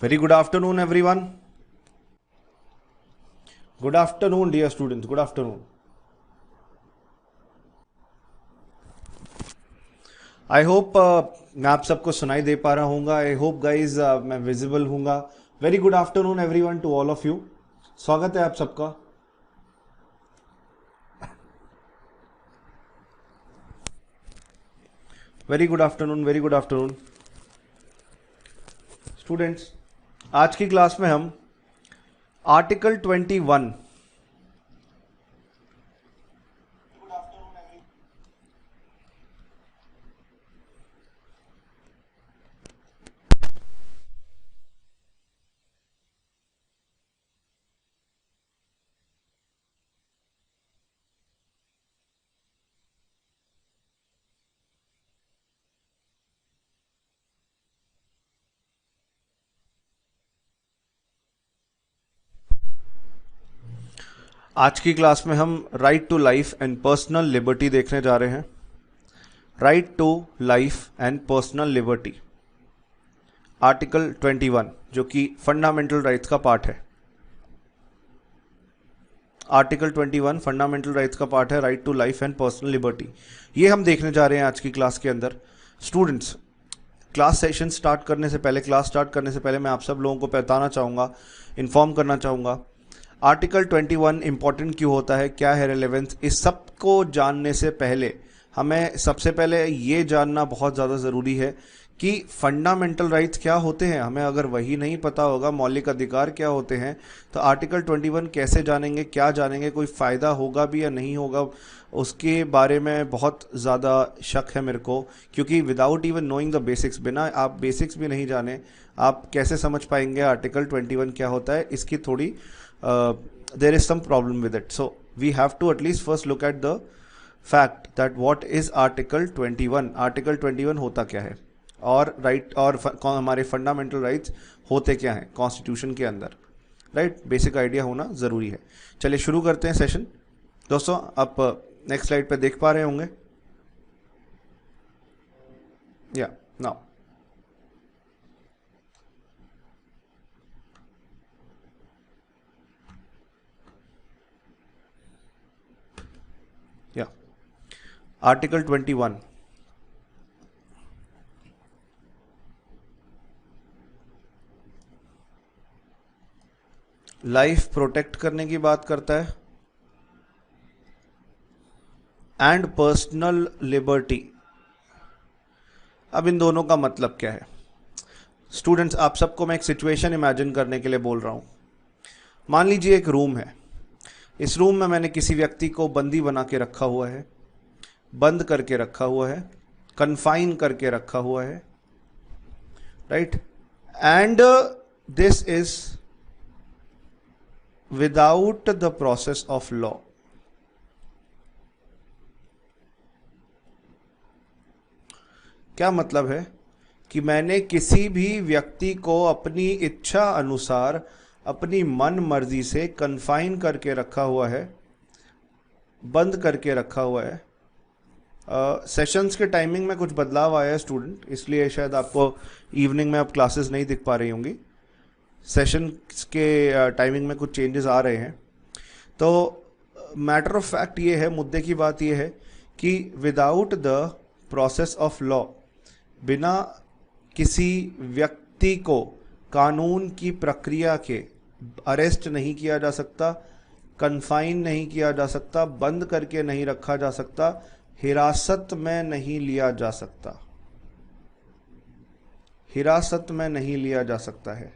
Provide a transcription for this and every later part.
Very good afternoon, everyone. Good afternoon, dear students. Good afternoon. I hope मैं आप सबको सुनाई दे पा रहा हूँगा. आई होप गाइज मैं विजिबल हूँगा. Very good afternoon everyone to all of you. स्वागत है आप सबका. Very good afternoon, very good afternoon students. आज की क्लास में हम आर्टिकल 21. आज की क्लास में हम right to life and personal liberty देखने जा रहे हैं. Right to life and personal liberty, article 21, जो कि फंडामेंटल राइट्स का पार्ट है. आर्टिकल 21 फंडामेंटल राइट्स का पार्ट है, right to life and personal liberty. ये हम देखने जा रहे हैं आज की क्लास के अंदर. स्टूडेंट्स, क्लास स्टार्ट करने से पहले मैं आप सब लोगों को बताना चाहूँगा, इन्फॉर्म करना चाहूँगा आर्टिकल 21 इंपॉर्टेंट क्यों होता है, क्या है रेलेवेंस. इस सब को जानने से पहले हमें सबसे पहले ये जानना बहुत ज़्यादा ज़रूरी है कि फंडामेंटल राइट्स क्या होते हैं. हमें अगर वही नहीं पता होगा, मौलिक अधिकार क्या होते हैं, तो आर्टिकल 21 कैसे जानेंगे, क्या जानेंगे, कोई फ़ायदा होगा भी या नहीं होगा, उसके बारे में बहुत ज़्यादा शक है मेरे को. क्योंकि without even knowing the basics, बिना आप बेसिक्स भी नहीं जाने आप कैसे समझ पाएंगे आर्टिकल 21 क्या होता है. इसकी थोड़ी there is some problem with it. So we have to at least first look at the fact that what is article 21. article 21 होता क्या है और राइट और हमारे फंडामेंटल राइट्स होते क्या हैं कॉन्स्टिट्यूशन के अंदर. राइट, बेसिक आइडिया होना ज़रूरी है. चलिए शुरू करते हैं सेशन. दोस्तों, आप नेक्स्ट स्लाइड पे देख पा रहे होंगे. या नाउ आर्टिकल 21. लाइफ प्रोटेक्ट करने की बात करता है एंड पर्सनल लिबर्टी. अब इन दोनों का मतलब क्या है स्टूडेंट्स. आप सबको मैं एक सिचुएशन इमेजिन करने के लिए बोल रहा हूं. मान लीजिए एक रूम है. इस रूम में मैंने किसी व्यक्ति को बंदी बना के रखा हुआ है, बंद करके रखा हुआ है, कन्फाइन करके रखा हुआ है. Right, and this is without the process of law. क्या मतलब है कि मैंने किसी भी व्यक्ति को अपनी इच्छा अनुसार अपनी मन मर्जी से कन्फाइन करके रखा हुआ है, बंद करके रखा हुआ है. सेशंस के टाइमिंग में कुछ बदलाव आया है स्टूडेंट, इसलिए शायद आपको इवनिंग में अब क्लासेस नहीं दिख पा रही होंगी. सेशन के टाइमिंग में कुछ चेंजेस आ रहे हैं. तो मैटर ऑफ फैक्ट ये है, मुद्दे की बात ये है कि without the process of law, बिना किसी व्यक्ति को कानून की प्रक्रिया के अरेस्ट नहीं किया जा सकता, कन्फाइन नहीं किया जा सकता, बंद करके नहीं रखा जा सकता, हिरासत में नहीं लिया जा सकता. हिरासत में नहीं लिया जा सकता है.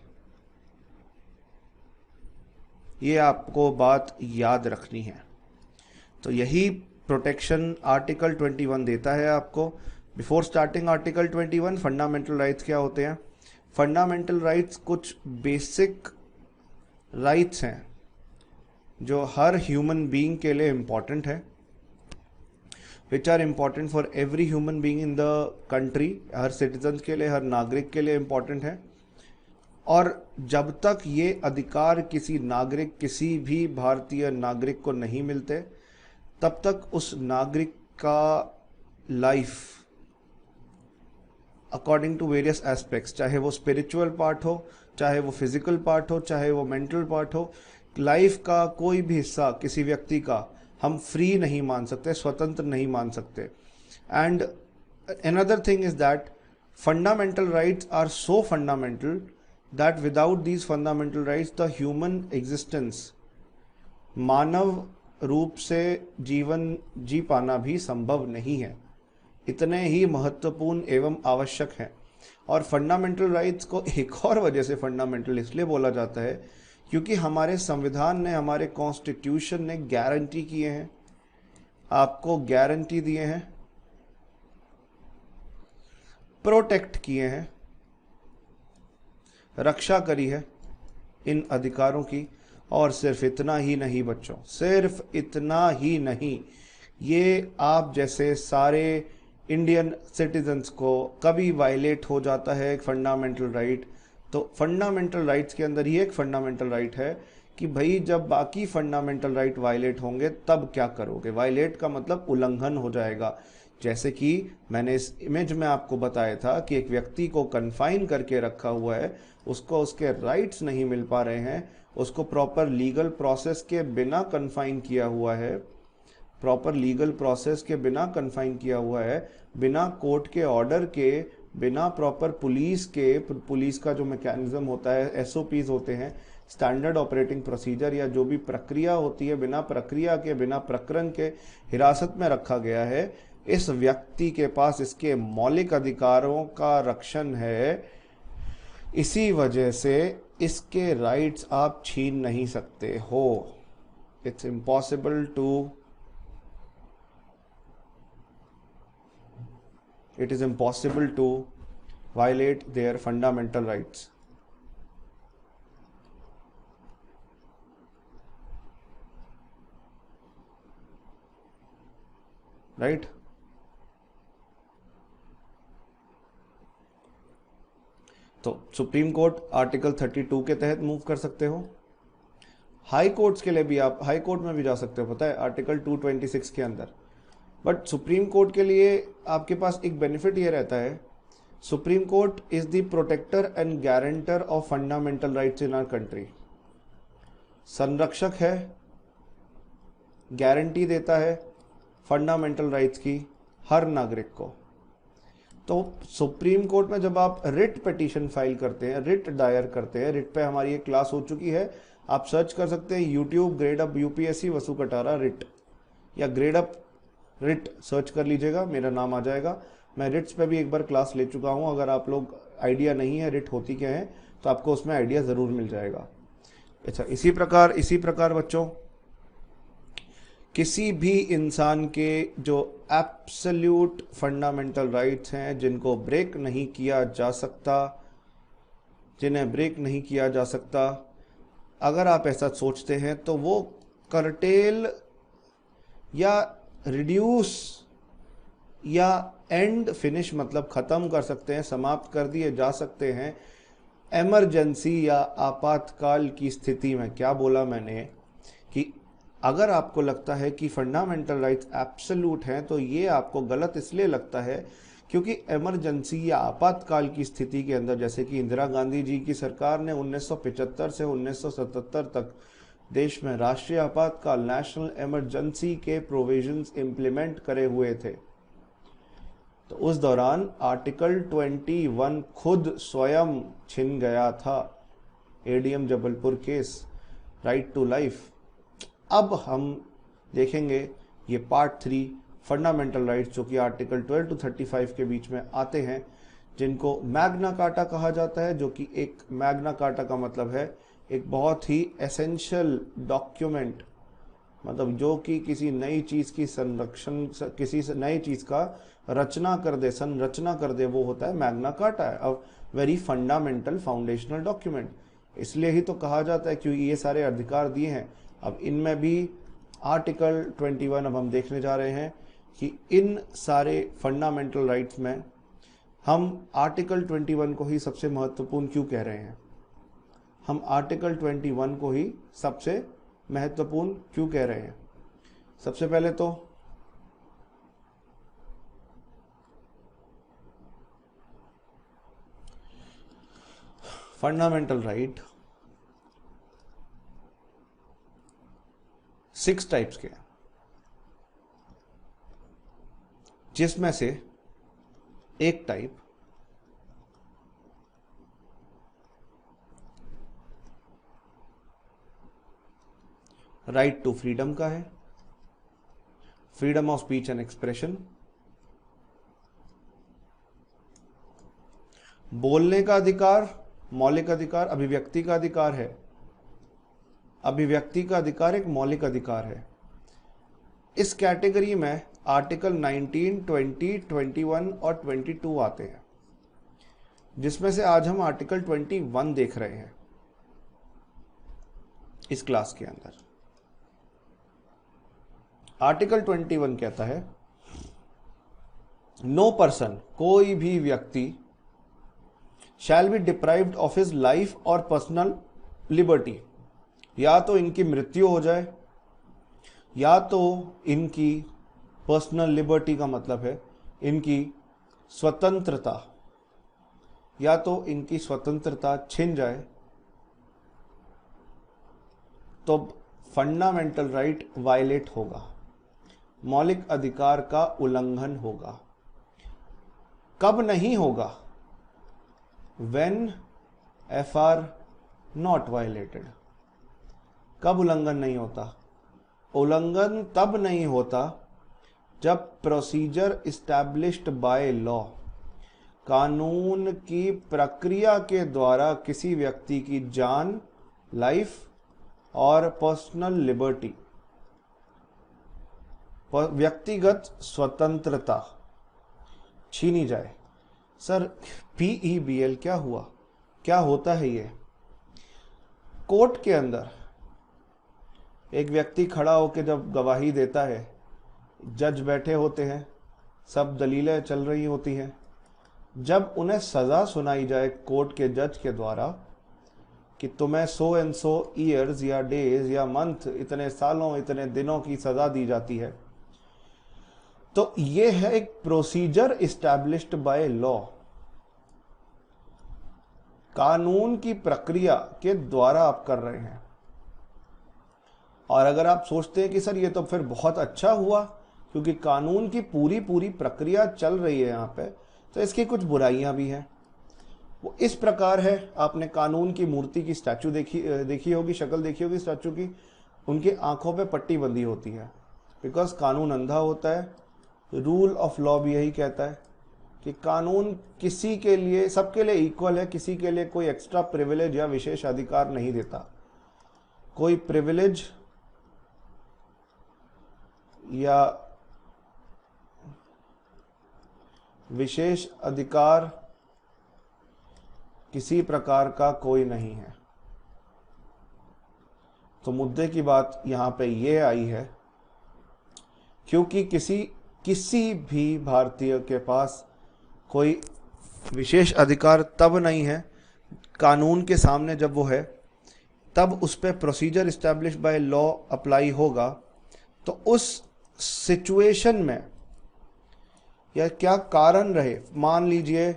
ये आपको बात याद रखनी है. तो यही प्रोटेक्शन आर्टिकल 21 देता है आपको. Before starting article 21, fundamental rights क्या होते हैं. फंडामेंटल राइट्स कुछ बेसिक राइट्स हैं जो हर ह्यूमन बीइंग के लिए इम्पॉर्टेंट है, which are important for every human being in the country. हर सिटीजन के लिए, हर नागरिक के लिए इम्पॉर्टेंट है. और जब तक ये अधिकार किसी नागरिक, किसी भी भारतीय नागरिक को नहीं मिलते, तब तक उस नागरिक का life according to various aspects, चाहे वो स्पिरिचुअल पार्ट हो, चाहे वो फिजिकल पार्ट हो, चाहे वो मेंटल पार्ट हो। लाइफ का कोई भी हिस्सा किसी व्यक्ति का हम फ्री नहीं मान सकते, स्वतंत्र नहीं मान सकते। And another thing is that fundamental rights are so fundamental that without these fundamental rights the human existence, मानव रूप से जीवन जी पाना भी संभव नहीं है, इतने ही महत्वपूर्ण एवं आवश्यक हैं। और फंडामेंटल राइट्स को एक और वजह से फंडामेंटल इसलिए बोला जाता है क्योंकि हमारे संविधान ने, हमारे कॉन्स्टिट्यूशन ने गारंटी किए हैं, आपको गारंटी दिए हैं, प्रोटेक्ट किए हैं, रक्षा करी है इन अधिकारों की। और सिर्फ इतना ही नहीं बच्चों, सिर्फ इतना ही नहीं, ये आप जैसे सारे इंडियन सिटीजन्स को कभी वायलेट हो जाता है एक फंडामेंटल राइट, तो फंडामेंटल राइट्स के अंदर ही एक फंडामेंटल राइट है कि भाई जब बाकी फंडामेंटल राइट वायलेट होंगे तब क्या करोगे। वायलेट का मतलब उल्लंघन हो जाएगा। जैसे कि मैंने इस इमेज में आपको बताया था कि एक व्यक्ति को कन्फाइन करके रखा हुआ है, उसको उसके राइट्स नहीं मिल पा रहे हैं, उसको प्रॉपर लीगल प्रोसेस के बिना कन्फाइन किया हुआ है, प्रॉपर लीगल प्रोसेस के बिना कन्फाइन किया हुआ है, बिना कोर्ट के ऑर्डर के, बिना प्रॉपर पुलिस का जो मैकेनिज्म होता है, एसओपीज होते हैं, स्टैंडर्ड ऑपरेटिंग प्रोसीजर या जो भी प्रक्रिया होती है, बिना प्रक्रिया के, बिना प्रकरण के हिरासत में रखा गया है। इस व्यक्ति के पास इसके मौलिक अधिकारों का रक्षण है, इसी वजह से इसके राइट्स आप छीन नहीं सकते हो। It's impossible to, it is impossible to violate their fundamental rights. Right? तो सुप्रीम कोर्ट आर्टिकल 32 के तहत मूव कर सकते हो। हाई कोर्ट्स के लिए भी आप हाई कोर्ट में भी जा सकते हो, पता है, आर्टिकल 226 के अंदर। बट सुप्रीम कोर्ट के लिए आपके पास एक बेनिफिट ये रहता है, Supreme Court is the protector and guarantor of fundamental rights in our country. संरक्षक है, गारंटी देता है फंडामेंटल राइट्स की हर नागरिक को। तो सुप्रीम कोर्ट में जब आप रिट पिटीशन फाइल करते हैं, रिट दायर करते हैं, रिट पे हमारी एक क्लास हो चुकी है, आप सर्च कर सकते हैं यूट्यूब ग्रेड अप यूपीएससी वसु कटारा रिट, या ग्रेड अप रिट सर्च कर लीजिएगा, मेरा नाम आ जाएगा। मैं रिट्स पे भी एक बार क्लास ले चुका हूं, अगर आप लोग आइडिया नहीं है रिट होती क्या है तो आपको उसमें आइडिया ज़रूर मिल जाएगा। अच्छा, इसी प्रकार बच्चों, किसी भी इंसान के जो एब्सोल्यूट फंडामेंटल राइट्स हैं, जिनको ब्रेक नहीं किया जा सकता, जिन्हें ब्रेक नहीं किया जा सकता, अगर आप ऐसा सोचते हैं तो वो कर्टेल या रिड्यूस या एंड फिनिश मतलब ख़त्म कर सकते हैं, समाप्त कर दिए जा सकते हैं एमरजेंसी या आपातकाल की स्थिति में। क्या बोला मैंने कि अगर आपको लगता है कि फंडामेंटल राइट्स एब्सोल्यूट हैं तो ये आपको गलत इसलिए लगता है क्योंकि इमरजेंसी या आपातकाल की स्थिति के अंदर, जैसे कि इंदिरा गांधी जी की सरकार ने 1975 से 1977 तक देश में राष्ट्रीय आपातकाल, नेशनल इमरजेंसी के प्रोविजंस इंप्लीमेंट करे हुए थे, तो उस दौरान आर्टिकल 21 खुद स्वयं छिन गया था। ADM Jabalpur case, right to life. अब हम देखेंगे ये पार्ट 3 फंडामेंटल राइट्स, जो कि आर्टिकल 12 to 35 के बीच में आते हैं, जिनको मैग्ना कार्टा कहा जाता है, जो कि एक मैग्ना कार्टा का मतलब है एक बहुत ही एसेंशियल डॉक्यूमेंट, मतलब जो कि किसी नई चीज़ की संरक्षण, किसी नई चीज़ का रचना कर दे, संरचना कर दे, वो होता है मैग्ना कार्टा, है a very fundamental foundational document. इसलिए ही तो कहा जाता है क्योंकि ये सारे अधिकार दिए हैं। अब इनमें भी आर्टिकल 21 अब हम देखने जा रहे हैं कि इन सारे फंडामेंटल राइट्स में हम आर्टिकल 21 को ही सबसे महत्वपूर्ण क्यों कह रहे हैं, हम आर्टिकल 21 को ही सबसे महत्वपूर्ण क्यों कह रहे हैं। सबसे पहले तो फंडामेंटल राइट 6 टाइप्स के हैं, जिसमें से एक टाइप राइट टू फ्रीडम का है, freedom of speech and expression. बोलने का अधिकार मौलिक अधिकार, अभिव्यक्ति का अधिकार है। अभिव्यक्ति का अधिकार एक मौलिक अधिकार है। इस कैटेगरी में आर्टिकल 19, 20, 21 और 22 आते हैं, जिसमें से आज हम आर्टिकल 21 देख रहे हैं इस क्लास के अंदर। आर्टिकल 21 कहता है, नो पर्सन, कोई भी व्यक्ति, शैल be deprived of his life और पर्सनल लिबर्टी, या तो इनकी मृत्यु हो जाए, या तो इनकी पर्सनल लिबर्टी का मतलब है इनकी स्वतंत्रता, या तो इनकी स्वतंत्रता छिन जाए, तो फंडामेंटल राइट वायलेट होगा, मौलिक अधिकार का उल्लंघन होगा। कब नहीं होगा? When F R not violated. कब उल्लंघन नहीं होता? उल्लंघन तब नहीं होता जब प्रोसीजर इस्टैब्लिश्ड बाय लॉ, कानून की प्रक्रिया के द्वारा किसी व्यक्ति की जान, लाइफ और पर्सनल लिबर्टी, व्यक्तिगत स्वतंत्रता छीनी जाए। सर PEBL क्या हुआ? क्या होता है ये? कोर्ट के अंदर एक व्यक्ति खड़ा होकर जब गवाही देता है, जज बैठे होते हैं, सब दलीलें चल रही होती हैं, जब उन्हें सज़ा सुनाई जाए कोर्ट के जज के द्वारा कि तुम्हें 100 and 100 ईयर्स या डेज या मंथ, इतने सालों इतने दिनों की सज़ा दी जाती है, तो ये है एक प्रोसीजर इस्टैब्लिश्ड बाय लॉ, कानून की प्रक्रिया के द्वारा आप कर रहे हैं। और अगर आप सोचते हैं कि सर ये तो फिर बहुत अच्छा हुआ क्योंकि कानून की पूरी प्रक्रिया चल रही है यहाँ पे, तो इसकी कुछ बुराइयां भी हैं। वो इस प्रकार है, आपने कानून की मूर्ति की स्टैचू देखी होगी, शक्ल देखी होगी स्टैचू की, उनकी आंखों पे पट्टी बंधी होती है, बिकॉज कानून अंधा होता है। रूल ऑफ लॉ भी यही कहता है कि कानून किसी के लिए, सबके लिए इक्वल है, किसी के लिए कोई एक्स्ट्रा प्रिविलेज या विशेष अधिकार नहीं देता। कोई प्रिविलेज या विशेष अधिकार किसी प्रकार का कोई नहीं है। तो मुद्दे की बात यहां पे ये आई है, क्योंकि किसी भी भारतीय के पास कोई विशेष अधिकार तब नहीं है, कानून के सामने जब वो है तब उस पर procedure establish by law apply होगा। तो उस सिचुएशन में या क्या कारण रहे, मान लीजिए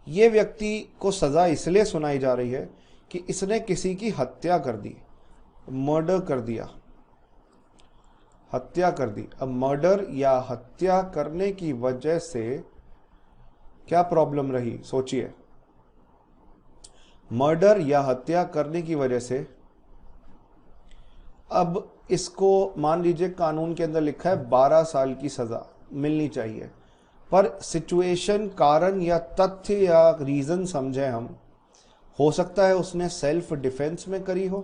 ये व्यक्ति को सज़ा इसलिए सुनाई जा रही है कि इसने किसी की हत्या कर दी, मर्डर कर दिया, हत्या कर दी। अब मर्डर या हत्या करने की वजह से क्या प्रॉब्लम रही, सोचिए। मर्डर या हत्या करने की वजह से अब इसको मान लीजिए कानून के अंदर लिखा है 12 साल की सज़ा मिलनी चाहिए, पर सिचुएशन, कारण या तथ्य या रीज़न समझे हम, हो सकता है उसने सेल्फ डिफेंस में करी हो,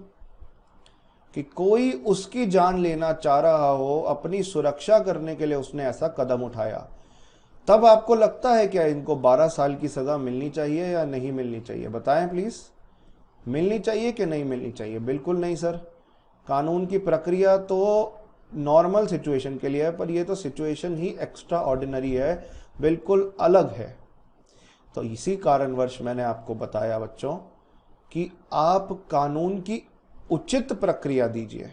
कि कोई उसकी जान लेना चाह रहा हो, अपनी सुरक्षा करने के लिए उसने ऐसा कदम उठाया। तब आपको लगता है क्या इनको 12 साल की सज़ा मिलनी चाहिए या नहीं मिलनी चाहिए? बताएं प्लीज़, मिलनी चाहिए कि नहीं मिलनी चाहिए? बिल्कुल नहीं सर। कानून की प्रक्रिया तो नॉर्मल सिचुएशन के लिए है, पर ये तो सिचुएशन ही एक्स्ट्रा ऑर्डिनरी है, बिल्कुल अलग है। तो इसी कारणवश मैंने आपको बताया बच्चों कि आप कानून की उचित प्रक्रिया दीजिए।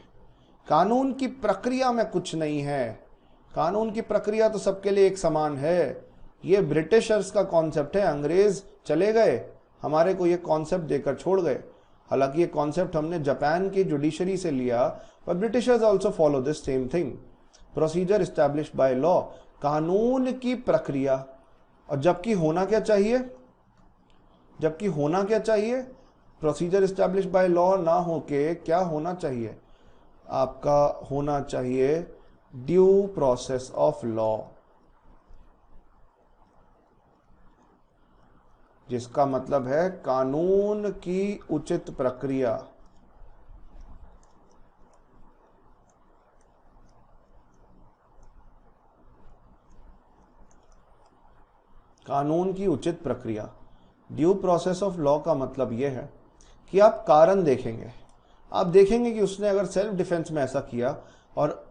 कानून की प्रक्रिया में कुछ नहीं है, कानून की प्रक्रिया तो सबके लिए एक समान है। ये ब्रिटिशर्स का कॉन्सेप्ट है, अंग्रेज चले गए, हमारे को ये कॉन्सेप्ट देकर छोड़ गए। हालांकि ये कॉन्सेप्ट हमने जापान की जुडिशरी से लिया, पर Britishers also follow this same thing. Procedure established by law, कानून की प्रक्रिया। और जबकि होना क्या चाहिए, प्रोसीजर एस्टैब्लिश्ड बाय लॉ ना होके क्या होना चाहिए, आपका होना चाहिए ड्यू प्रोसेस ऑफ लॉ, जिसका मतलब है कानून की उचित प्रक्रिया। कानून की उचित प्रक्रिया, ड्यू प्रोसेस ऑफ लॉ का मतलब यह है कि आप कारण देखेंगे, आप देखेंगे कि उसने अगर सेल्फ डिफेंस में ऐसा किया और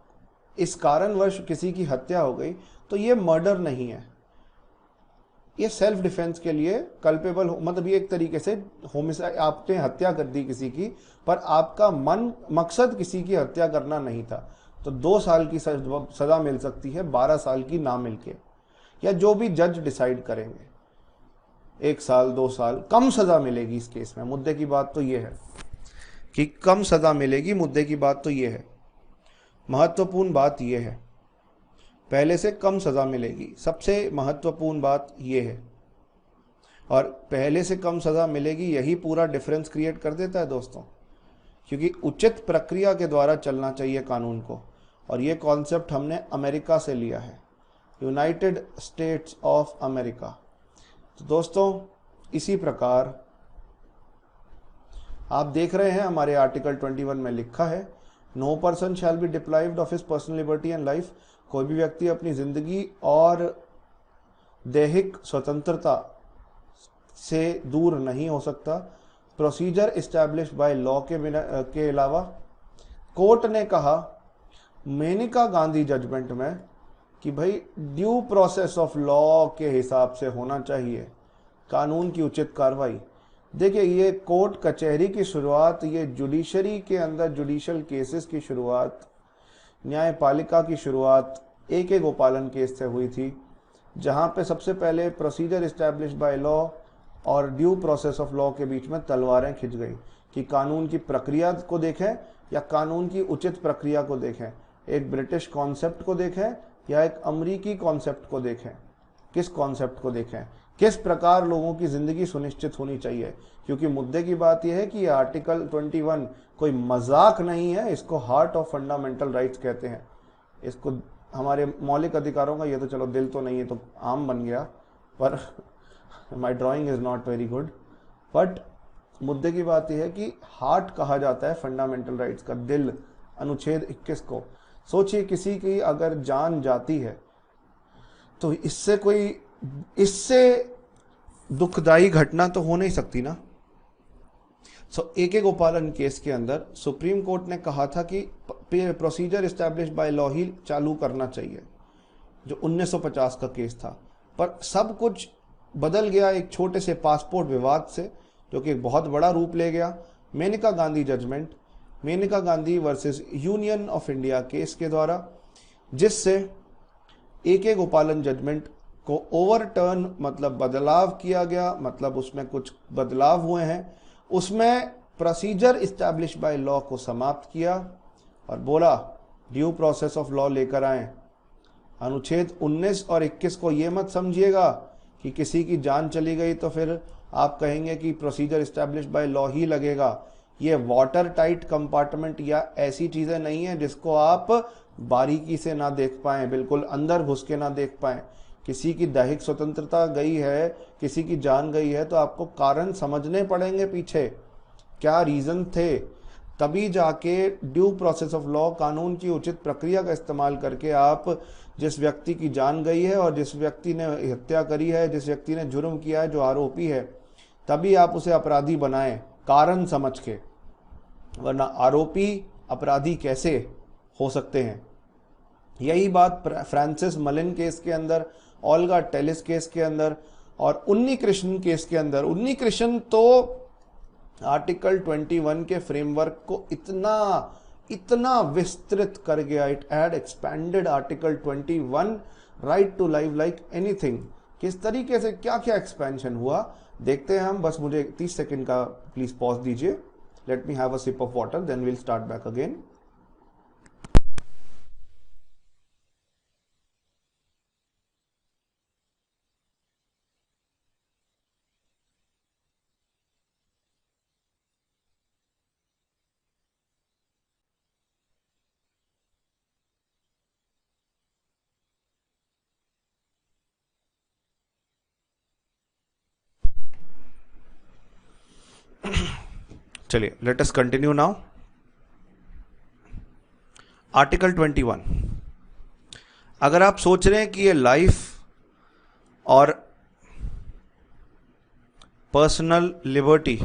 इस कारणवश किसी की हत्या हो गई, तो ये मर्डर नहीं है, ये सेल्फ डिफेंस के लिए कल्पेबल, मतलब ये एक तरीके से होमिसाइड, आपने हत्या कर दी किसी की, पर आपका मकसद किसी की हत्या करना नहीं था, तो 2 साल की सजा मिल सकती है, 12 साल की ना मिलके, या जो भी जज डिसाइड करेंगे, 1 साल 2 साल कम सजा मिलेगी इस केस में। मुद्दे की बात तो ये है कि कम सजा मिलेगी, मुद्दे की बात तो ये है, महत्वपूर्ण बात ये है, पहले से कम सजा मिलेगी, सबसे महत्वपूर्ण बात ये है। और पहले से कम सजा मिलेगी, यही पूरा डिफरेंस क्रिएट कर देता है दोस्तों, क्योंकि उचित प्रक्रिया के द्वारा चलना चाहिए कानून को। और ये कॉन्सेप्ट हमने अमेरिका से लिया है, यूनाइटेड स्टेट्स ऑफ अमेरिका। तो दोस्तों इसी प्रकार आप देख रहे हैं हमारे आर्टिकल 21 में लिखा है, no person shall be deprived of his personal liberty and life, कोई भी व्यक्ति अपनी जिंदगी और दैहिक स्वतंत्रता से दूर नहीं हो सकता। प्रोसीजर इस्टेब्लिश्ड बाय लॉ के अलावा कोर्ट ने कहा मेनका गांधी जजमेंट में कि भाई ड्यू प्रोसेस ऑफ लॉ के हिसाब से होना चाहिए कानून की उचित कार्रवाई। देखिए, ये कोर्ट कचहरी की शुरुआत, ये जुडिशरी के अंदर जुडिशल केसेस की शुरुआत, न्यायपालिका की शुरुआत AK गोपालन केस से हुई थी, जहां पे सबसे पहले प्रोसीजर इस्टेब्लिश्ड बाय लॉ और ड्यू प्रोसेस ऑफ लॉ के बीच में तलवारें खिंच गई कि कानून की प्रक्रिया को देखें या कानून की उचित प्रक्रिया को देखें, एक ब्रिटिश कॉन्सेप्ट को देखें या एक अमरीकी कॉन्सेप्ट को देखें, किस कॉन्सेप्ट को देखें, किस प्रकार लोगों की ज़िंदगी सुनिश्चित होनी चाहिए। क्योंकि मुद्दे की बात यह है कि ये आर्टिकल 21 कोई मजाक नहीं है, इसको हार्ट ऑफ फंडामेंटल राइट्स कहते हैं, इसको हमारे मौलिक अधिकारों का, ये तो चलो दिल तो नहीं है तो आम बन गया, पर माई drawing is not very good, but मुद्दे की बात यह है कि हार्ट कहा जाता है फंडामेंटल राइट्स का, दिल, अनुच्छेद 21 को। सोचिए किसी की अगर जान जाती है तो इससे दुखदाई घटना तो हो नहीं सकती ना। AK गोपालन केस के अंदर सुप्रीम कोर्ट ने कहा था कि प्रोसीजर इस्टेब्लिश्ड बाय लॉ ही चालू करना चाहिए, जो 1950 का केस था, पर सब कुछ बदल गया एक छोटे से पासपोर्ट विवाद से, जो कि एक बहुत बड़ा रूप ले गया Maneka Gandhi judgment, Maneka Gandhi versus Union of India case के द्वारा, जिससे AK गोपालन जजमेंट को ओवरटर्न, मतलब बदलाव किया गया, मतलब उसमें कुछ बदलाव हुए हैं, उसमें प्रोसीजर इस्टेब्लिश बाय लॉ को समाप्त किया और बोला ड्यू प्रोसेस ऑफ लॉ लेकर आए। अनुच्छेद 19 और 21 को ये मत समझिएगा कि किसी की जान चली गई तो फिर आप कहेंगे कि प्रोसीजर इस्टेब्लिश बाय लॉ ही लगेगा। ये वाटर टाइट कंपार्टमेंट या ऐसी चीज़ें नहीं है जिसको आप बारीकी से ना देख पाएँ, बिल्कुल अंदर घुस के ना देख पाएँ। किसी की दैहिक स्वतंत्रता गई है, किसी की जान गई है, तो आपको कारण समझने पड़ेंगे, पीछे क्या रीज़न थे, तभी जाके ड्यू प्रोसेस ऑफ लॉ, कानून की उचित प्रक्रिया का इस्तेमाल करके आप जिस व्यक्ति की जान गई है और जिस व्यक्ति ने हत्या करी है, जिस व्यक्ति ने जुर्म किया है, जो आरोपी है, तभी आप उसे अपराधी बनाएं कारण समझ के, वरना आरोपी अपराधी कैसे हो सकते हैं। यही बात फ्रांसिस मलिन केस के अंदर, ओल्गा टेलिस केस के अंदर और उन्नी कृष्ण केस के अंदर, उन्नी कृष्ण तो आर्टिकल 21 के फ्रेमवर्क को इतना विस्तृत कर गया, it had expanded article 21 right to life like anything. किस तरीके से क्या क्या एक्सपेंशन हुआ, देखते हैं हम, बस मुझे 30 सेकंड का प्लीज पॉज दीजिए. Let me have a sip of water, then will start back again. चलिए, let us continue now. Article 21. अगर आप सोच रहे हैं कि ये लाइफ और पर्सनल लिबर्टी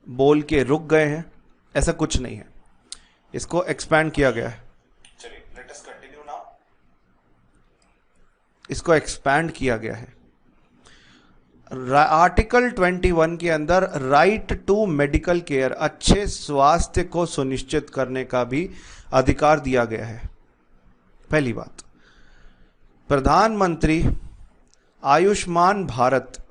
बोल के रुक गए हैं, ऐसा कुछ नहीं है, इसको एक्सपैंड किया गया है. चलिए, लेट अस कंटिन्यू नाउ. इसको एक्सपैंड किया गया है. आर्टिकल 21 के अंदर राइट टू मेडिकल केयर, अच्छे स्वास्थ्य को सुनिश्चित करने का भी अधिकार दिया गया है. पहली बात, प्रधानमंत्री Ayushman Bharat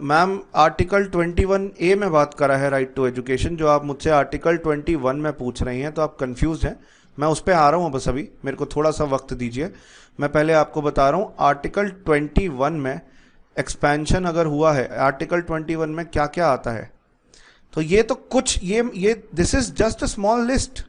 ma'am article 21A में बात करा है राइट टू एजुकेशन. जो आप मुझसे आर्टिकल 21 में पूछ रही हैं तो आप कंफ्यूज हैं. मैं उस पर आ रहा हूँ, बस अभी मेरे को थोड़ा सा वक्त दीजिए. मैं पहले आपको बता रहा हूँ आर्टिकल 21 में एक्सपेंशन अगर हुआ है, आर्टिकल 21 में क्या क्या आता है. तो ये तो कुछ ये this is just a small list.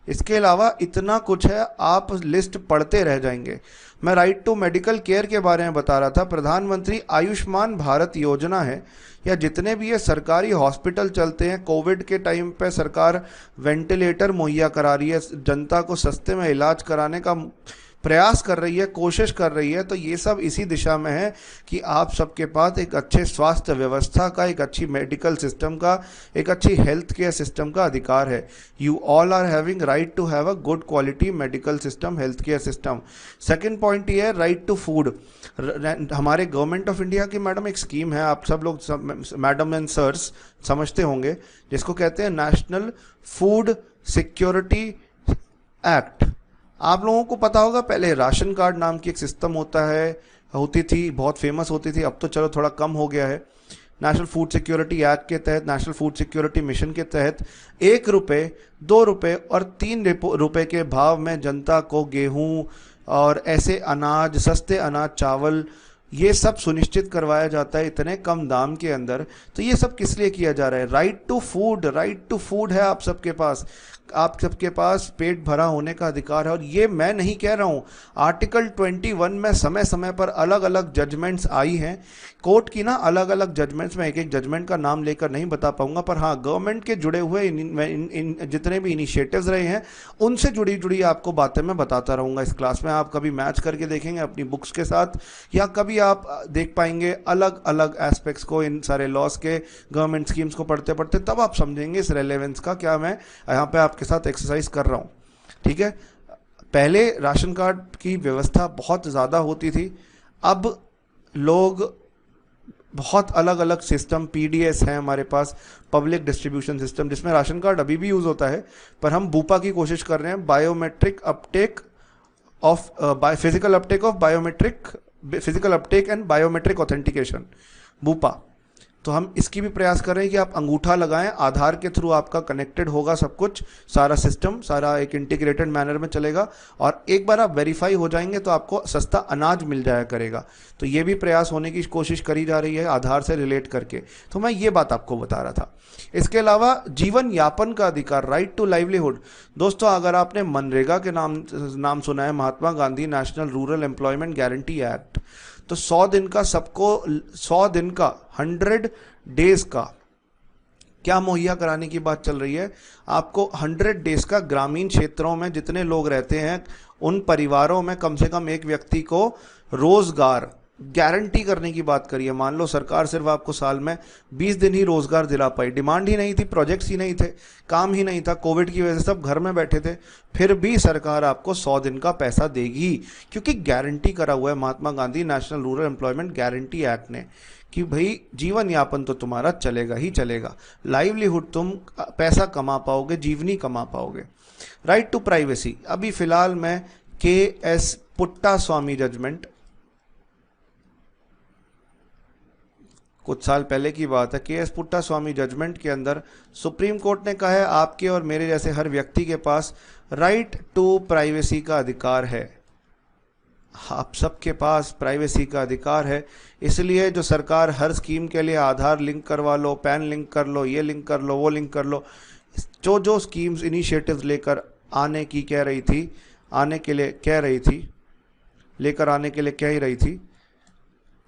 इसके अलावा इतना कुछ है, आप लिस्ट पढ़ते रह जाएंगे. मैं राइट टू मेडिकल केयर के बारे में बता रहा था. प्रधानमंत्री आयुष्मान भारत योजना है, या जितने भी ये सरकारी हॉस्पिटल चलते हैं, कोविड के टाइम पे सरकार वेंटिलेटर मुहैया करा रही है, जनता को सस्ते में इलाज कराने का प्रयास कर रही है, कोशिश कर रही है. तो ये सब इसी दिशा में है कि आप सबके पास एक अच्छे स्वास्थ्य व्यवस्था का, एक अच्छी मेडिकल सिस्टम का, एक अच्छी हेल्थ केयर सिस्टम का अधिकार है. You all are having right to have a good quality medical system, health care system. Second point ये है राइट टू फूड. हमारे गवर्नमेंट ऑफ इंडिया की मैडम एक स्कीम है, आप सब लोग मैडम एंड सर्स समझते होंगे, जिसको कहते हैं नेशनल फूड सिक्योरिटी एक्ट. आप लोगों को पता होगा, पहले राशन कार्ड नाम की एक सिस्टम होती थी, बहुत फेमस होती थी. अब तो चलो थोड़ा कम हो गया है. नेशनल फूड सिक्योरिटी एक्ट के तहत, नेशनल फूड सिक्योरिटी मिशन के तहत 1 रुपये, 2 रुपये और 3 रुपये के भाव में जनता को गेहूं और ऐसे अनाज, सस्ते अनाज, चावल, ये सब सुनिश्चित करवाया जाता है इतने कम दाम के अंदर. तो ये सब किस लिए किया जा रहा है? राइट टू फूड है आप सबके पास. आप सबके पास पेट भरा होने का अधिकार है. और ये मैं नहीं कह रहा हूँ, आर्टिकल 21 में समय समय पर अलग अलग जजमेंट्स आई हैं कोर्ट की ना, अलग अलग जजमेंट्स में एक एक जजमेंट का नाम लेकर नहीं बता पाऊंगा, पर हाँ गवर्नमेंट के जुड़े हुए जितने भी इनिशिएटिव्स रहे हैं उनसे जुड़ी आपको बातें मैं बताता रहूँगा इस क्लास में. आप कभी मैच करके देखेंगे अपनी बुक्स के साथ, या कभी आप देख पाएंगे अलग अलग एस्पेक्ट्स को, इन सारे लॉस के, गवर्नमेंट स्कीम्स को पढ़ते पढ़ते, तब आप समझेंगे इस रेलेवेंस का. क्या मैं यहाँ पे आपके साथ एक्सरसाइज कर रहा हूँ, ठीक है. पहले राशन कार्ड की व्यवस्था बहुत ज़्यादा होती थी, अब लोग बहुत अलग अलग सिस्टम, पीडीएस है हमारे पास, पब्लिक डिस्ट्रीब्यूशन सिस्टम, जिसमें राशन कार्ड अभी भी यूज़ होता है, पर हम बूपा की कोशिश कर रहे हैं, biometric Uptake of physical Uptake and biometric authentication, Bupa. तो हम इसकी भी प्रयास कर रहे हैं कि आप अंगूठा लगाएं, आधार के थ्रू आपका कनेक्टेड होगा सब कुछ, सारा सिस्टम, सारा एक इंटीग्रेटेड मैनर में चलेगा, और एक बार आप वेरीफाई हो जाएंगे तो आपको सस्ता अनाज मिल जाया करेगा. तो ये भी प्रयास होने की कोशिश करी जा रही है आधार से रिलेट करके. तो मैं ये बात आपको बता रहा था. इसके अलावा जीवन यापन का अधिकार, राइट टू लाइवलीहुड. दोस्तों, अगर आपने मनरेगा के नाम सुना है, Mahatma Gandhi national rural employment guarantee act, तो 100 दिन का सबको, 100 दिन का 100 डेज का क्या मुहैया कराने की बात चल रही है. आपको 100 डेज का ग्रामीण क्षेत्रों में जितने लोग रहते हैं उन परिवारों में कम से कम एक व्यक्ति को रोजगार गारंटी करने की बात करिए. मान लो सरकार सिर्फ आपको साल में 20 दिन ही रोजगार दिला पाई, डिमांड ही नहीं थी, प्रोजेक्ट्स ही नहीं थे, काम ही नहीं था, कोविड की वजह से सब घर में बैठे थे, फिर भी सरकार आपको 100 दिन का पैसा देगी, क्योंकि गारंटी करा हुआ है Mahatma Gandhi national rural employment guarantee act ने कि भाई जीवन यापन तो तुम्हारा चलेगा ही चलेगा, लाइवलीहुड तुम पैसा कमा पाओगे, जीवनी कमा पाओगे। राइट टू प्राइवेसी, अभी फिलहाल मैं के.एस. पुट्टास्वामी जजमेंट, कुछ साल पहले की बात है, के.एस. पुट्टास्वामी जजमेंट के अंदर सुप्रीम कोर्ट ने कहा है आपके और मेरे जैसे हर व्यक्ति के पास राइट टू प्राइवेसी का अधिकार है। आप सबके पास प्राइवेसी का अधिकार है, इसलिए जो सरकार हर स्कीम के लिए आधार लिंक करवा लो, पैन लिंक कर लो, ये लिंक कर लो, वो लिंक कर लो, जो जो स्कीम्स इनिशिएटिव्स लेकर आने की कह रही थी, आने के लिए कह रही थी, लेकर आने के लिए कह ही रही थी,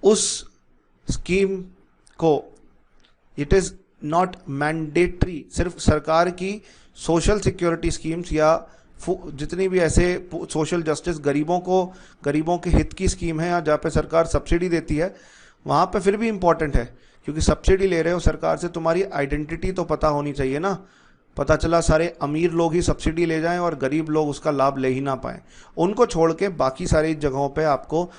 उस स्कीम को इट इज़ नॉट मैंडेटरी, सिर्फ सरकार की सोशल सिक्योरिटी स्कीम्स या जितनी भी ऐसे सोशल जस्टिस गरीबों के हित की स्कीम है या जहाँ पे सरकार सब्सिडी देती है, वहाँ पे फिर भी इम्पॉर्टेंट है, क्योंकि सब्सिडी ले रहे हो सरकार से, तुम्हारी आइडेंटिटी तो पता होनी चाहिए ना। पता चला सारे अमीर लोग ही सब्सिडी ले जाएं और गरीब लोग उसका लाभ ले ही ना पाएं। उनको छोड़ के बाकी सारी जगहों पे आपको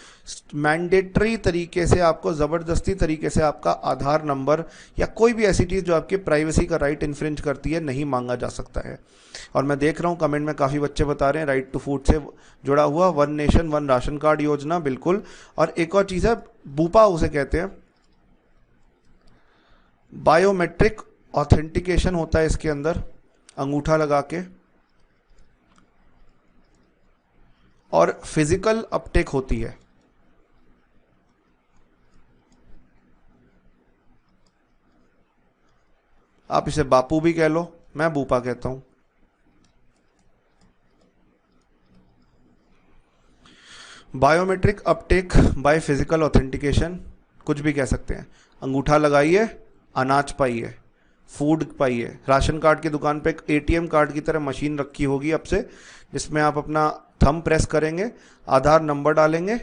मैंडेटरी तरीके से, आपको ज़बरदस्ती तरीके से आपका आधार नंबर या कोई भी ऐसी चीज़ जो आपकी प्राइवेसी का राइट इन्फ्रिंज करती है नहीं मांगा जा सकता है। और मैं देख रहा हूँ कमेंट में काफ़ी बच्चे बता रहे हैं राइट टू फूड से जुड़ा हुआ one nation one ration card योजना, बिल्कुल। और एक और चीज़ है, बूपा उसे कहते हैं, बायोमेट्रिक ऑथेंटिकेशन होता है इसके अंदर, अंगूठा लगा के, और फिजिकल अपटेक होती है। आप इसे बापू भी कह लो, मैं बूपा कहता हूं। Biometric Uptake by physical authentication, कुछ भी कह सकते हैं। अंगूठा लगाइए, अनाज पाइए, फूड पाइए। राशन कार्ड की दुकान पे एक एटीएम कार्ड की तरह मशीन रखी होगी अब से, जिसमें आप अपना थंब प्रेस करेंगे, आधार नंबर डालेंगे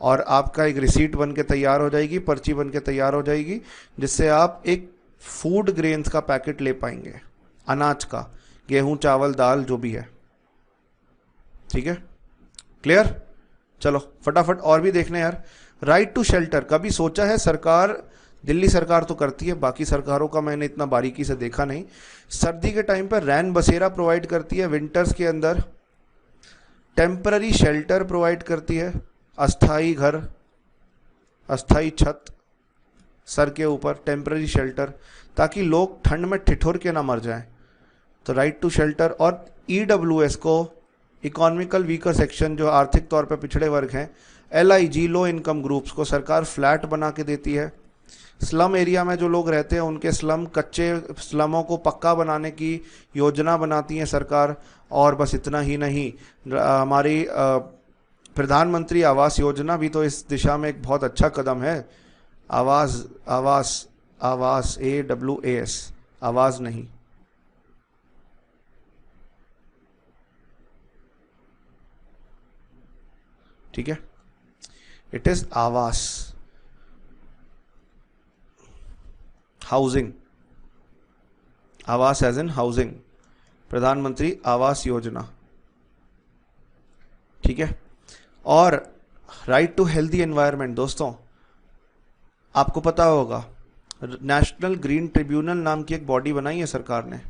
और आपका एक रिसीट बन के तैयार हो जाएगी, पर्ची बन के तैयार हो जाएगी, जिससे आप एक फूड ग्रेन्स का पैकेट ले पाएंगे, अनाज का, गेहूं, चावल, दाल, जो भी है। ठीक है, क्लियर? चलो फटाफट और भी देखने यार। राइट टू शेल्टर, कभी सोचा है सरकार, दिल्ली सरकार तो करती है, बाकी सरकारों का मैंने इतना बारीकी से देखा नहीं, सर्दी के टाइम पर रैन बसेरा प्रोवाइड करती है, विंटर्स के अंदर टेम्पररी शेल्टर प्रोवाइड करती है, अस्थाई घर, अस्थाई छत सर के ऊपर, टेम्पररी शेल्टर, ताकि लोग ठंड में ठिठुर के ना मर जाएं। तो राइट टू शेल्टर। और ईडब्ल्यूएस को, इकोनॉमिकल वीकर सेक्शन, जो आर्थिक तौर पर पिछड़े वर्ग हैं, एलआईजी, लो इनकम ग्रुप्स को सरकार फ्लैट बना के देती है। स्लम एरिया में जो लोग रहते हैं उनके कच्चे स्लमों को पक्का बनाने की योजना बनाती है सरकार। और बस इतना ही नहीं, हमारी प्रधानमंत्री आवास योजना भी तो इस दिशा में एक बहुत अच्छा कदम है। आवास, AWAS, आवाज़ नहीं। ठीक है, इट इज आवास, हाउसिंग, आवास एज इन हाउसिंग, प्रधानमंत्री आवास योजना। ठीक है, और राइट टू हेल्दी एनवायरनमेंट, दोस्तों आपको पता होगा नेशनल ग्रीन ट्रिब्यूनल नाम की एक बॉडी बनाई है सरकार ने,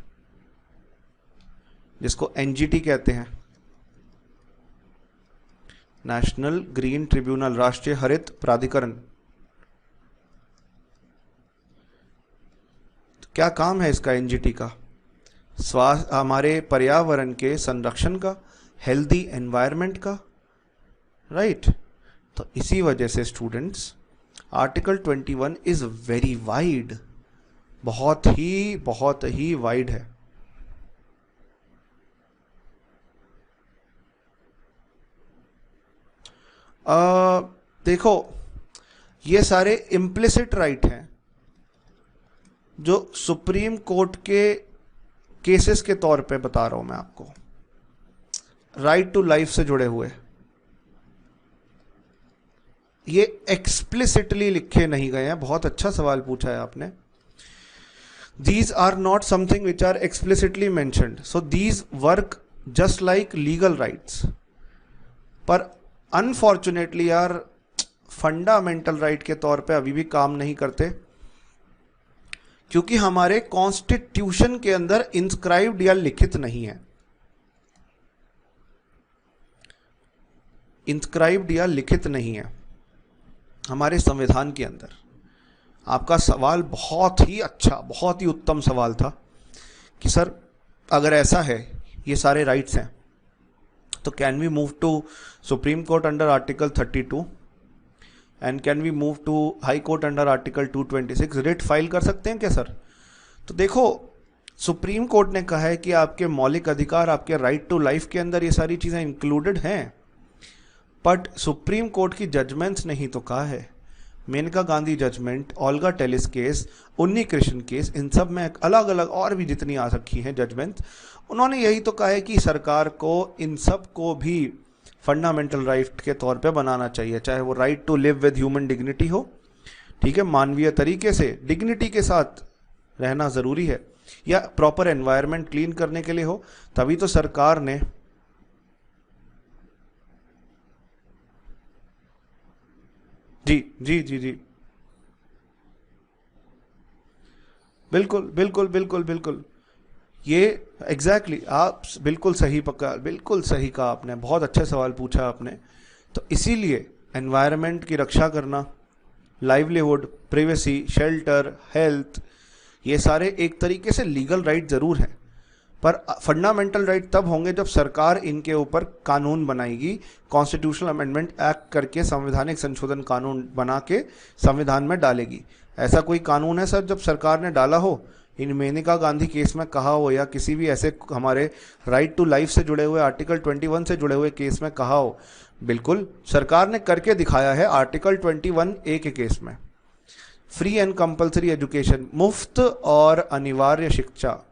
जिसको एनजीटी कहते हैं, नेशनल ग्रीन ट्रिब्यूनल, राष्ट्रीय हरित प्राधिकरण। क्या काम है इसका, एनजीटी का? स्वास्थ्य, हमारे पर्यावरण के संरक्षण का, हेल्दी एनवायरनमेंट का, राइट। तो इसी वजह से students article 21 is very wide, बहुत ही वाइड है। देखो, ये सारे इम्प्लिसिट राइट हैं जो सुप्रीम कोर्ट के केसेस के तौर पे बता रहा हूं मैं आपको, राइट टू लाइफ से जुड़े हुए। ये एक्सप्लिसिटली लिखे नहीं गए हैं। बहुत अच्छा सवाल पूछा है आपने। These are not something which are explicitly mentioned, so these work just like legal rights. पर अनफॉर्चुनेटली यार, फंडामेंटल राइट के तौर पे अभी भी काम नहीं करते, क्योंकि हमारे कॉन्स्टिट्यूशन के अंदर इंस्क्राइब्ड या लिखित नहीं है। इंस्क्राइब्ड या लिखित नहीं है हमारे संविधान के अंदर। आपका सवाल बहुत ही अच्छा, बहुत ही उत्तम सवाल था कि सर अगर ऐसा है, ये सारे राइट्स हैं, तो can we move to Supreme Court under article 32 and can we move to High Court under article 226, writ file कर सकते हैं क्या सर? तो देखो, सुप्रीम कोर्ट ने कहा है कि आपके मौलिक अधिकार, आपके राइट टू लाइफ के अंदर ये सारी चीज़ें इंक्लूडेड हैं, बट सुप्रीम कोर्ट की जजमेंट्स नहीं तो कहा है। Maneka Gandhi judgment, Olga Tellis case, Unni Krishna case, इन सब में अलग अलग और भी जितनी आ रखी हैं जजमेंट्स, उन्होंने यही तो कहा है कि सरकार को इन सब को भी फंडामेंटल राइट के तौर पे बनाना चाहिए, चाहे वो right to live with human dignity हो, ठीक है, मानवीय तरीके से डिग्निटी के साथ रहना ज़रूरी है, या प्रॉपर एनवायरनमेंट क्लीन करने के लिए हो, तभी तो सरकार ने जी जी जी जी बिल्कुल बिल्कुल बिल्कुल बिल्कुल, ये एग्जैक्टली आप बिल्कुल सही पक्का, बिल्कुल सही कहा आपने, बहुत अच्छा सवाल पूछा आपने। तो इसीलिए एनवायरनमेंट की रक्षा करना, लाइवलीहुड, प्रिवेसी, शेल्टर, हेल्थ, ये सारे एक तरीके से लीगल राइट ज़रूर हैं, पर फंडामेंटल राइट तब होंगे जब सरकार इनके ऊपर कानून बनाएगी, कॉन्स्टिट्यूशनल अमेंडमेंट एक्ट करके संवैधानिक संशोधन कानून बना के संविधान में डालेगी। ऐसा कोई कानून है सर जब सरकार ने डाला हो, इन मेनका गांधी केस में कहा हो, या किसी भी ऐसे हमारे राइट टू लाइफ से जुड़े हुए आर्टिकल 21 से जुड़े हुए केस में कहा हो? बिल्कुल सरकार ने करके दिखाया है। आर्टिकल 21A के केस में फ्री एंड कंपल्सरी एजुकेशन, मुफ्त और अनिवार्य शिक्षा,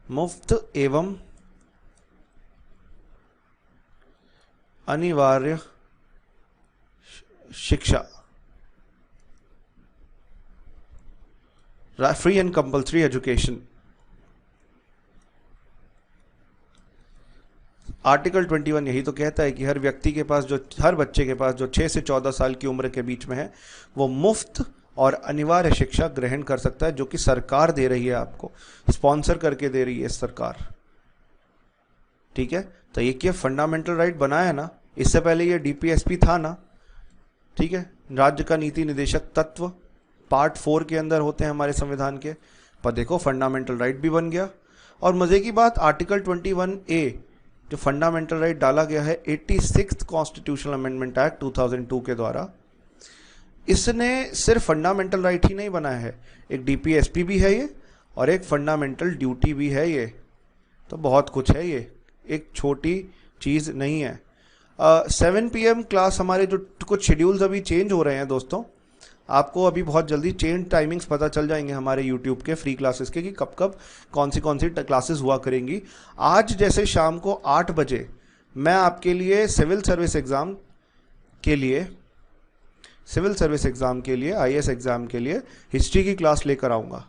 मुफ्त एवं अनिवार्य शिक्षा, free and compulsory education, article 21 यही तो कहता है कि हर व्यक्ति के पास, जो हर बच्चे के पास जो 6 से 14 साल की उम्र के बीच में है, वो मुफ्त और अनिवार्य शिक्षा ग्रहण कर सकता है, जो कि सरकार दे रही है, आपको स्पॉन्सर करके दे रही है सरकार, ठीक है। तो ये क्या फंडामेंटल राइट बना है ना, इससे पहले ये डीपीएसपी था ना, ठीक है, राज्य का नीति निदेशक तत्व पार्ट 4 के अंदर होते हैं हमारे संविधान के, पर देखो फंडामेंटल राइट भी बन गया। और मजे की बात, आर्टिकल 21A जो फंडामेंटल राइट डाला गया है 86th कॉन्स्टिट्यूशनल अमेंडमेंट एक्ट 2002 के द्वारा, इसने सिर्फ फंडामेंटल राइट ही नहीं बनाया है, एक डीपीएसपी भी है ये, और एक फंडामेंटल ड्यूटी भी है ये, तो बहुत कुछ है, ये एक छोटी चीज़ नहीं है। 7 PM क्लास, हमारे जो कुछ शेड्यूल्स अभी चेंज हो रहे हैं दोस्तों, आपको अभी बहुत जल्दी चेंज टाइमिंग्स पता चल जाएंगे हमारे यूट्यूब के फ्री क्लासेस के, कि कब कब कौन सी क्लासेस हुआ करेंगी। आज जैसे शाम को 8 बजे मैं आपके लिए सिविल सर्विस एग्ज़ाम के लिए IAS एग्ज़ाम के लिए हिस्ट्री की क्लास लेकर आऊँगा,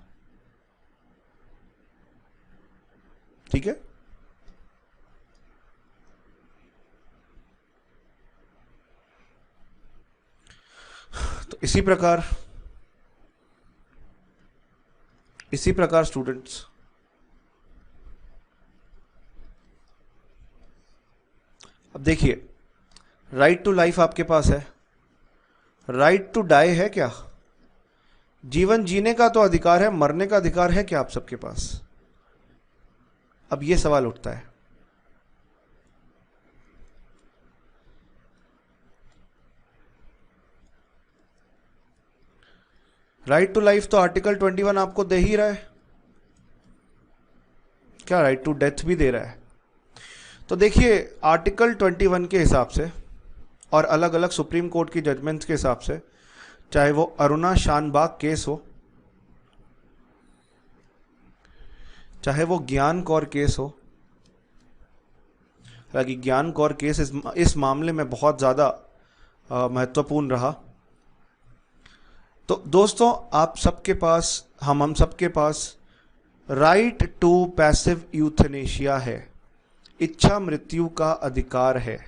ठीक है। तो इसी प्रकार स्टूडेंट्स, अब देखिए, राइट टू लाइफ आपके पास है, राइट टू डाई है क्या? जीवन जीने का तो अधिकार है, मरने का अधिकार है क्या आप सबके पास? अब ये सवाल उठता है। राइट टू लाइफ तो आर्टिकल 21 आपको दे ही रहा है, क्या राइट टू डेथ भी दे रहा है? तो देखिए, आर्टिकल 21 के हिसाब से और अलग अलग सुप्रीम कोर्ट की जजमेंट्स के हिसाब से, चाहे वो अरुणा शानबाग केस हो, चाहे वो ज्ञान कौर केस हो, हालांकि ज्ञान कौर केस इस मामले में बहुत ज़्यादा महत्वपूर्ण रहा। तो दोस्तों, आप सबके पास, हम सबके पास राइट टू पैसिव यूथनेशिया है, इच्छा मृत्यु का अधिकार है।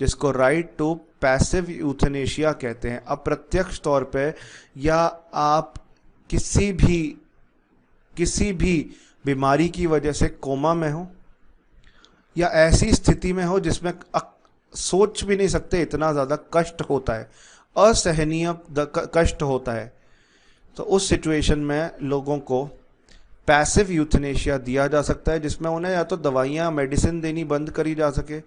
जिसको राइट टू पैसिव यूथनेशिया कहते हैं। अप्रत्यक्ष तौर पे या आप किसी भी बीमारी की वजह से कोमा में हो या ऐसी स्थिति में हो जिसमें सोच भी नहीं सकते, इतना ज़्यादा कष्ट होता है, असहनीय कष्ट होता है, तो उस सिचुएशन में लोगों को पैसिव यूथनेशिया दिया जा सकता है, जिसमें उन्हें या तो दवाइयाँ मेडिसिन देनी बंद करी जा सके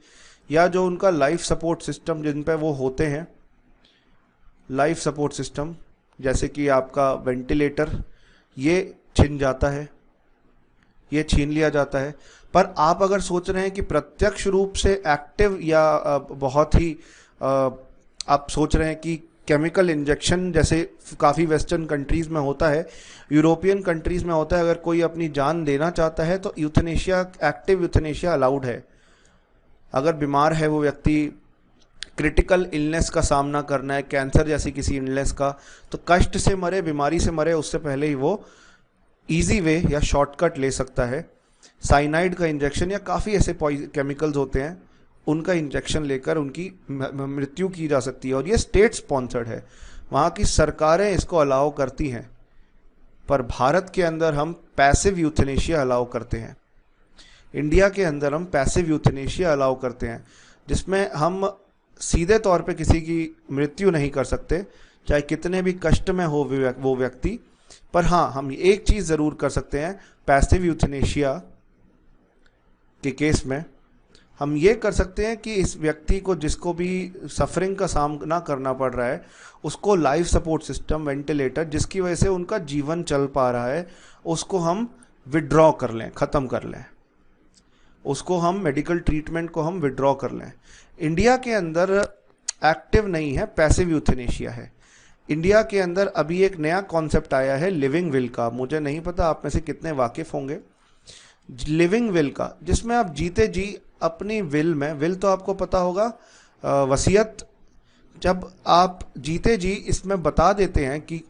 या जो उनका लाइफ सपोर्ट सिस्टम जिन पे वो होते हैं, लाइफ सपोर्ट सिस्टम जैसे कि आपका वेंटिलेटर, ये छिन जाता है, ये छीन लिया जाता है। पर आप अगर सोच रहे हैं कि प्रत्यक्ष रूप से एक्टिव या बहुत ही आप सोच रहे हैं कि केमिकल इंजेक्शन जैसे काफ़ी वेस्टर्न कंट्रीज़ में होता है, यूरोपियन कंट्रीज़ में होता है, अगर कोई अपनी जान देना चाहता है तो यूथनेशिया, एक्टिव यूथनेशिया अलाउड है। अगर बीमार है वो व्यक्ति, क्रिटिकल इलनेस का सामना करना है, कैंसर जैसी किसी इलनेस का, तो कष्ट से मरे, बीमारी से मरे उससे पहले ही वो इजी वे या शॉर्टकट ले सकता है। साइनाइड का इंजेक्शन या काफ़ी ऐसे केमिकल्स होते हैं, उनका इंजेक्शन लेकर उनकी मृत्यु की जा सकती है, और ये स्टेट स्पॉन्सर्ड है, वहाँ की सरकारें इसको अलाउ करती हैं। पर भारत के अंदर हम पैसिव यूथनेशिया अलाउ करते हैं, इंडिया के अंदर हम पैसिव यूथनेशिया अलाउ करते हैं, जिसमें हम सीधे तौर पे किसी की मृत्यु नहीं कर सकते, चाहे कितने भी कष्ट में हो वो व्यक्ति। पर हाँ, हम एक चीज़ ज़रूर कर सकते हैं, पैसिव यूथनेशिया के केस में हम ये कर सकते हैं कि इस व्यक्ति को, जिसको भी सफरिंग का सामना करना पड़ रहा है, उसको लाइफ सपोर्ट सिस्टम, वेंटिलेटर, जिसकी वजह से उनका जीवन चल पा रहा है, उसको हम विड्रॉ कर लें, ख़त्म कर लें, उसको हम मेडिकल ट्रीटमेंट को हम विड्रॉ कर लें। इंडिया के अंदर एक्टिव नहीं है, पैसिव यूथनेशिया है। इंडिया के अंदर अभी एक नया कॉन्सेप्ट आया है लिविंग विल का, मुझे नहीं पता आप में से कितने वाकिफ़ होंगे लिविंग विल का, जिसमें आप जीते जी अपनी विल में, विल तो आपको पता होगा, वसीयत, जब आप जीते जी इसमें बता देते हैं कि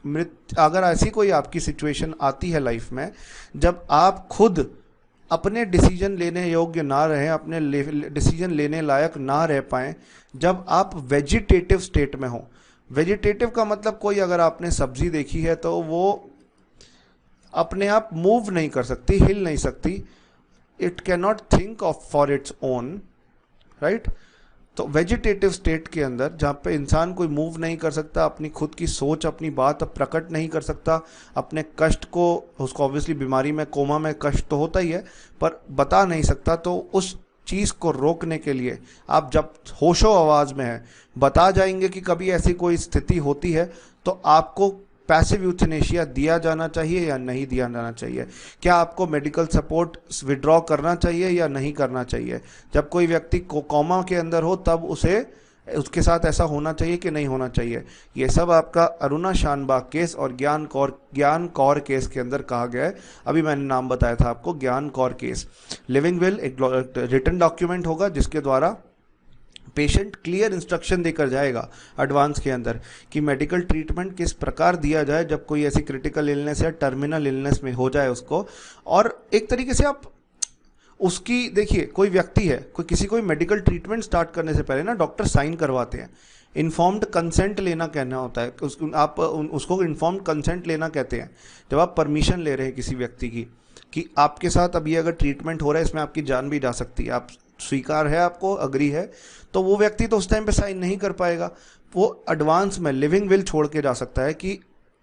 अगर ऐसी कोई आपकी सिचुएशन आती है लाइफ में जब आप खुद अपने डिसीजन लेने योग्य ना रहें, अपने डिसीजन लेने लायक ना रह पाएँ, जब आप वेजिटेटिव स्टेट में हो। वेजिटेटिव का मतलब कोई, अगर आपने सब्जी देखी है तो वो अपने आप मूव नहीं कर सकती, हिल नहीं सकती, it can not think of for its own, right. तो वेजिटेटिव स्टेट के अंदर जहाँ पे इंसान कोई मूव नहीं कर सकता, अपनी खुद की सोच, अपनी बात अब प्रकट नहीं कर सकता, अपने कष्ट को, उसको ऑब्वियसली बीमारी में, कोमा में कष्ट तो होता ही है, पर बता नहीं सकता, तो उस चीज़ को रोकने के लिए आप जब होशो आवाज़ में हैं, बता जाएंगे कि कभी ऐसी कोई स्थिति होती है तो आपको पैसिव यूथनेशिया दिया जाना चाहिए या नहीं दिया जाना चाहिए, क्या आपको मेडिकल सपोर्ट विड्रॉ करना चाहिए या नहीं करना चाहिए, जब कोई व्यक्ति कोमा के अंदर हो तब उसके साथ ऐसा होना चाहिए कि नहीं होना चाहिए। ये सब आपका अरुणा शानबाग केस और ज्ञान कौर केस के अंदर कहा गया है। अभी मैंने नाम बताया था आपको, ज्ञान कौर केस। लिविंग विल एक रिटन डॉक्यूमेंट होगा जिसके द्वारा पेशेंट क्लियर इंस्ट्रक्शन देकर जाएगा एडवांस के अंदर कि मेडिकल ट्रीटमेंट किस प्रकार दिया जाए जब कोई ऐसी क्रिटिकल इलनेस या टर्मिनल इलनेस में हो जाए उसको। और एक तरीके से आप उसकी, देखिए कोई व्यक्ति है, कोई मेडिकल ट्रीटमेंट स्टार्ट करने से पहले ना डॉक्टर साइन करवाते हैं, इन्फॉर्म्ड कंसेंट लेना कहना होता है, उसको इन्फॉर्म्ड कंसेंट लेना कहते हैं। जब आप परमिशन ले रहे हैं किसी व्यक्ति की कि आपके साथ अभी अगर ट्रीटमेंट हो रहा है, इसमें आपकी जान भी जा सकती है, आप स्वीकार है, आपको अग्री है, तो वो व्यक्ति तो उस टाइम पे साइन नहीं कर पाएगा, वो एडवांस में लिविंग विल छोड़ के जा सकता है कि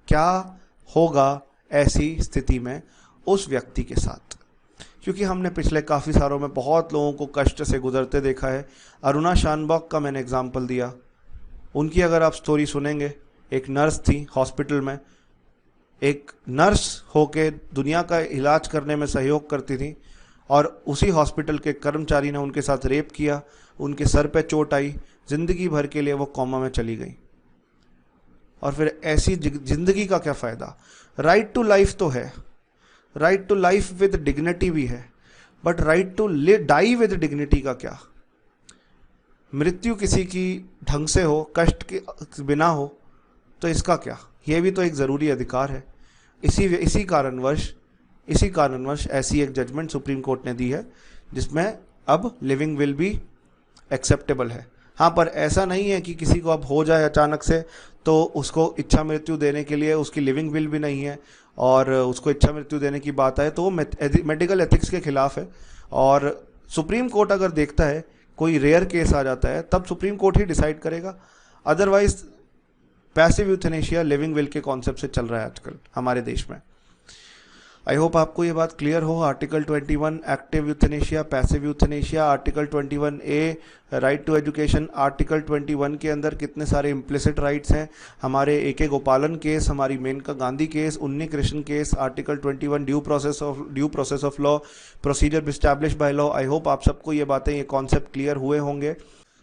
क्या होगा ऐसी स्थिति में उस व्यक्ति के साथ। क्योंकि हमने पिछले काफ़ी सालों में बहुत लोगों को कष्ट से गुजरते देखा है। अरुणा शानबाग का मैंने एग्जाम्पल दिया, उनकी अगर आप स्टोरी सुनेंगे, एक नर्स थी हॉस्पिटल में, एक नर्स होके दुनिया का इलाज करने में सहयोग करती थी, और उसी हॉस्पिटल के कर्मचारी ने उनके साथ रेप किया, उनके सर पे चोट आई, ज़िंदगी भर के लिए वो कोमा में चली गई। और फिर ऐसी ज़िंदगी का क्या फ़ायदा। राइट टू लाइफ तो है, right to life with dignity भी है, but right to die with dignity का क्या। मृत्यु किसी की ढंग से हो, कष्ट के बिना हो, तो इसका क्या। यह भी तो एक ज़रूरी अधिकार है। इसी कारणवश ऐसी एक जजमेंट सुप्रीम कोर्ट ने दी है जिसमें अब लिविंग विल भी एक्सेप्टेबल है। हाँ, पर ऐसा नहीं है कि किसी को अब हो जाए अचानक से तो उसको इच्छा मृत्यु देने के लिए उसकी लिविंग विल भी नहीं है और उसको इच्छा मृत्यु देने की बात आए तो वो मेडिकल एथिक्स के खिलाफ है। और सुप्रीम कोर्ट अगर देखता है कोई रेयर केस आ जाता है तब सुप्रीम कोर्ट ही डिसाइड करेगा। Otherwise passive euthanasia living will के कॉन्सेप्ट से चल रहा है आजकल हमारे देश में। आई होप आपको ये बात क्लियर हो। Article 21 active euthanasia, passive euthanasia, article 21A right to education. Article 21 के अंदर कितने सारे इम्प्लिसिट राइट्स हैं, हमारे AK गोपालन केस, हमारी Maneka Gandhi case, Unni Krishna case, article 21 due process of law, procedure establish by law. I hope आप सबको ये बातें, ये कॉन्सेप्ट क्लियर हुए होंगे।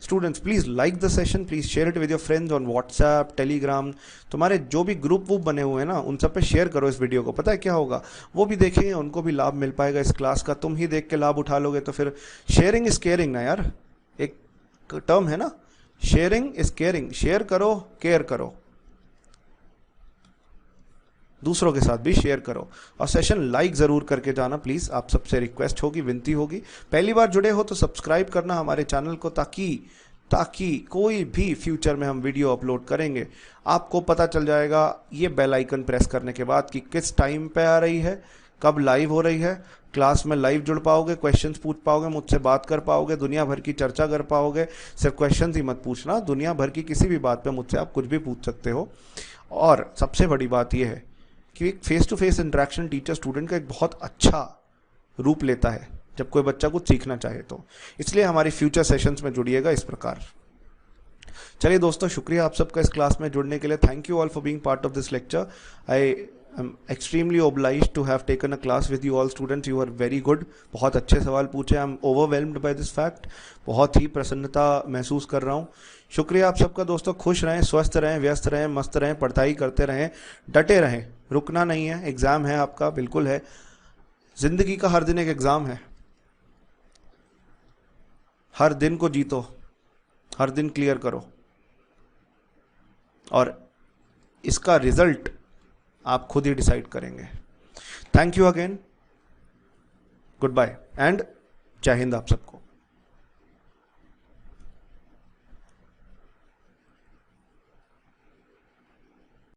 Students please like the session, please share it with your friends on WhatsApp, Telegram. तुम्हारे जो भी ग्रुप वूप बने हुए हैं ना उन सब पे शेयर करो इस वीडियो को। पता है क्या होगा, वो भी देखेंगे, उनको भी लाभ मिल पाएगा इस क्लास का। तुम ही देख के लाभ उठा लोगे तो फिर शेयरिंग इज केयरिंग ना यार, एक टर्म है ना, शेयरिंग इज केयरिंग। शेयर करो, केयर करो, दूसरों के साथ भी शेयर करो और सेशन लाइक ज़रूर करके जाना प्लीज़। आप सबसे रिक्वेस्ट होगी, विनती होगी। पहली बार जुड़े हो तो सब्सक्राइब करना हमारे चैनल को, ताकि कोई भी फ्यूचर में हम वीडियो अपलोड करेंगे आपको पता चल जाएगा ये बेल आइकन प्रेस करने के बाद कि किस टाइम पे आ रही है, कब लाइव हो रही है। क्लास में लाइव जुड़ पाओगे, क्वेश्चंस पूछ पाओगे, मुझसे बात कर पाओगे, दुनिया भर की चर्चा कर पाओगे। सिर्फ क्वेश्चंस ही मत पूछना, दुनिया भर की किसी भी बात पे मुझसे आप कुछ भी पूछ सकते हो। और सबसे बड़ी बात यह है कि face to face interaction teacher student का एक बहुत अच्छा रूप लेता है जब कोई बच्चा कुछ सीखना चाहे तो। इसलिए हमारी फ्यूचर सेशंस में जुड़िएगा इस प्रकार। चलिए दोस्तों, शुक्रिया आप सबका इस क्लास में जुड़ने के लिए। Thank you all for being part of this lecture. I am extremely obliged to have taken a class with you all students. You are very good, बहुत अच्छे सवाल पूछे। I am overwhelmed by this fact, बहुत ही प्रसन्नता महसूस कर रहा हूँ। शुक्रिया आप सबका दोस्तों। खुश रहें, स्वस्थ रहें, व्यस्त रहें, मस्त रहें, पढ़ाई करते रहें, डटे रहें, रुकना नहीं है। एग्ज़ाम है आपका, बिल्कुल है, ज़िंदगी का हर दिन एक एग्ज़ाम है। हर दिन को जीतो, हर दिन क्लियर करो और इसका रिजल्ट आप खुद ही डिसाइड करेंगे। Thank you again, goodbye and जय हिंद आप सबको।